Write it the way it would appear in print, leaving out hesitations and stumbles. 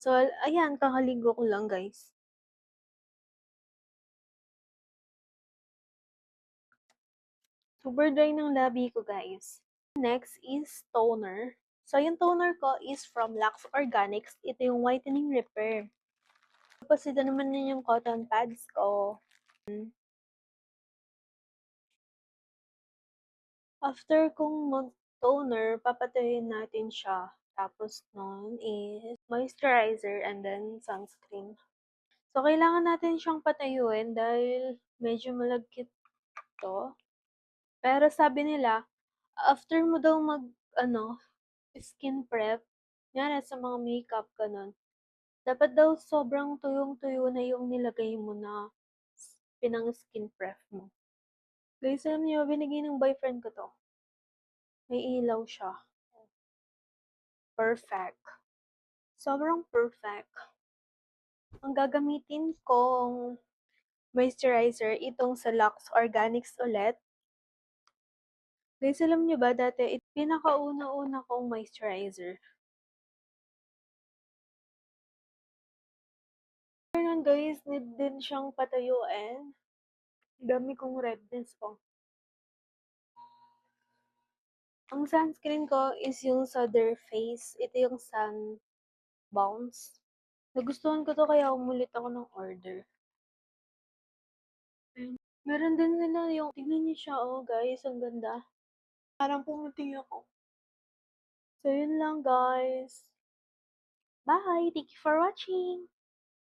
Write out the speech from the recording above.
So, ayan kakaligo ko lang guys. Super dry ng labi ko guys. Next is toner. So, yung toner ko is from Lux Organics. Ito yung whitening repair. Tapos ito naman yun yung cotton pads ko. After kong mag-toner, papatuyuin natin siya. Tapos nun is moisturizer and then sunscreen. So, kailangan natin siyang patayuin dahil medyo malagkit 'to. Pero sabi nila, after mo daw mag-ano, skin prep, kunyari sa mga makeup, gano'n, dapat daw sobrang tuyong-tuyo na yung nilagay mo na pinang-skin prep mo. Guys, alam niyo, binigay ng boyfriend ko 'to. May ilaw siya. Perfect. Sobrang perfect. Ang gagamitin kong moisturizer, itong sa Lux Organics ulit. Guys, alam niyo ba dati pinakauna-una kong moisturizer. Pero nun guys, need din siyang patuyuin. Dami kong redness oh. Ang sunscreen ko is yung sa Their Face. Ito yung Sun Bounce. Nagustuhan ko 'to kaya umulit ako ng order. Ayun. Meron din sila yung tignan niyo siya oh guys, ang ganda. Parang pumuti ako. So yun lang guys. Bye! Thank you for watching!